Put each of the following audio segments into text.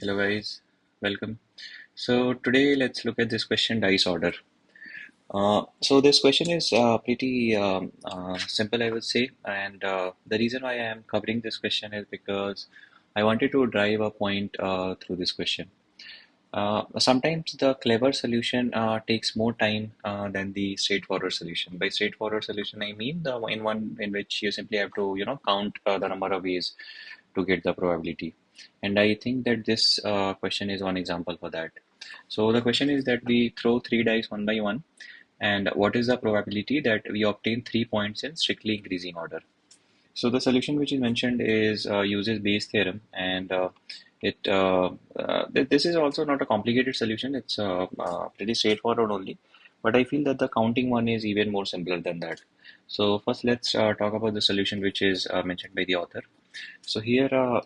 Hello guys, welcome. So today let's look at this question dice order. So this question is pretty simple, I would say, and the reason why I am covering this question is because I wanted to drive a point through this question. Sometimes the clever solution takes more time than the straightforward solution. By straightforward solution, I mean the one in which you simply have to, count the number of ways to get the probability. And I think that this question is one example for that. So the question is that we throw three dice one by one, and what is the probability that we obtain 3 points in strictly increasing order? So the solution which is mentioned is uses Bayes' theorem, and this is also not a complicated solution. It's pretty straightforward only, but I feel that the counting one is even more simpler than that. So first, let's talk about the solution which is mentioned by the author. So here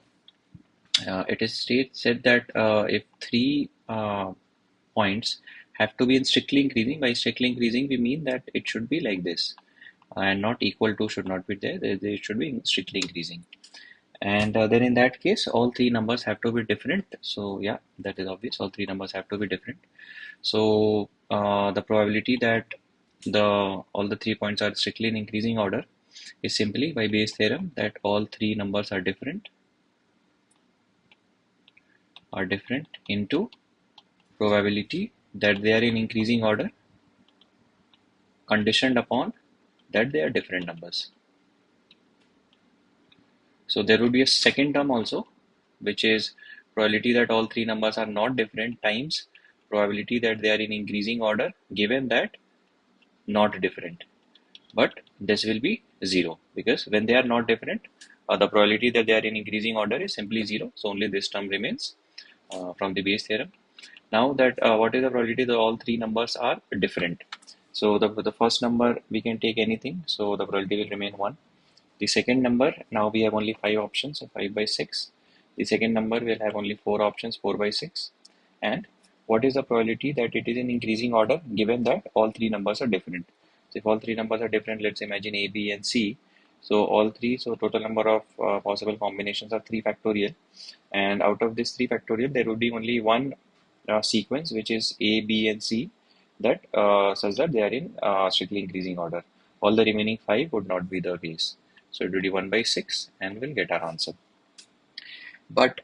it is said that if 3 points have to be in strictly increasing, by strictly increasing we mean that it should be like this, and not equal to should not be there. They should be strictly increasing. And then in that case, all three numbers have to be different. So yeah, that is obvious. All three numbers have to be different. So the probability that the all the 3 points are strictly in increasing order is simply by Bayes' theorem that all three numbers are different into probability that they are in increasing order conditioned upon that they are different numbers. So there would be a second term also, which is probability that all three numbers are not different times probability that they are in increasing order given that not different. But this will be zero because when they are not different, the probability that they are in increasing order is simply zero. So only this term remains from the Bayes theorem. Now that what is the probability that all three numbers are different? So the first number we can take anything, so the probability will remain 1. The second number, now we have only 5 options, so 5 by 6. The second number will have only 4 options, 4 by 6. And what is the probability that it is in increasing order given that all three numbers are different? So if all three numbers are different, let's imagine A, B, and C. So all three, so total number of possible combinations are 3 factorial. And out of this 3 factorial, there would be only one sequence, which is A, B, and C, that such that they are in strictly increasing order. All the remaining 5 would not be the case. So it will be 1 by 6 and we'll get our answer. But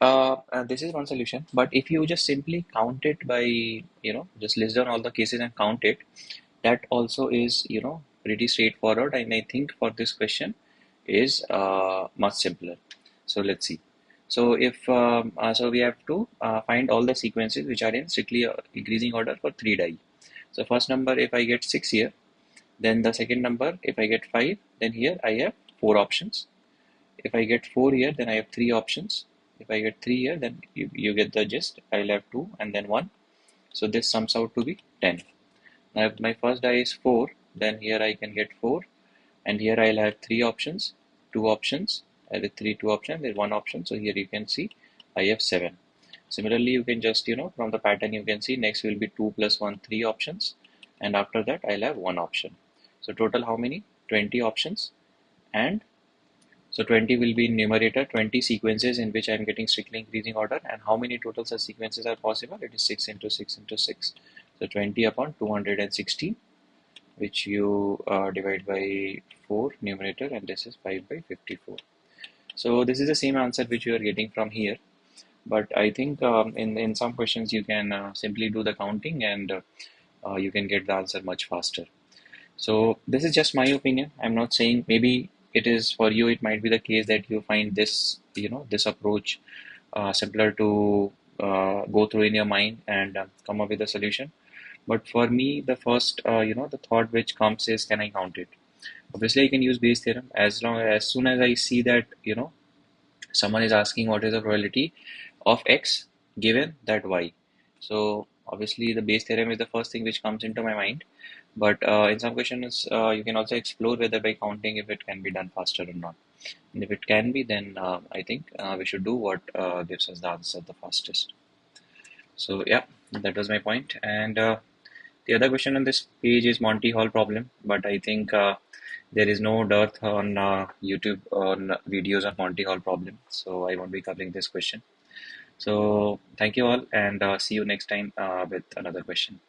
this is one solution. But if you just simply count it by, just list down all the cases and count it, that also is, pretty straightforward. And I think for this question is much simpler. So let's see. So if so we have to find all the sequences which are in strictly increasing order for 3 die. So first number, if I get 6 here, then the second number, if I get 5, then here I have 4 options. If I get 4 here, then I have 3 options. If I get 3 here, then you get the gist. I'll have 2 and then 1. So this sums out to be 10. Now if my first die is 4, then here I can get 4. And here I'll have 3 options, 2 options. With 2 options, there's 1 option. So here you can see I have 7. Similarly, you can just, from the pattern you can see next will be 2 plus 1, 3 options. And after that, I'll have 1 option. So total how many? 20 options. And so 20 will be in numerator, 20 sequences in which I am getting strictly increasing order. And how many total such sequences are possible? It is 6 into 6 into 6. So 20 upon 216, which you divide by 4 numerator, and this is 5 by 54. So this is the same answer which you are getting from here. But I think in some questions you can simply do the counting and you can get the answer much faster. So this is just my opinion. I'm not saying maybe it is for you. It might be the case that you find this, this approach simpler to go through in your mind and come up with a solution. But for me, the first, the thought which comes is, can I count it? Obviously, I can use Bayes' theorem as soon as I see that, someone is asking what is the probability of X given that Y. So obviously the Bayes theorem is the first thing which comes into my mind. But in some questions, you can also explore whether by counting if it can be done faster or not. And if it can be, then I think we should do what gives us the answer the fastest. So yeah, that was my point. And the other question on this page is Monty Hall problem, but I think there is no dearth on YouTube on videos on Monty Hall problem, so I won't be covering this question. So thank you all, and see you next time with another question.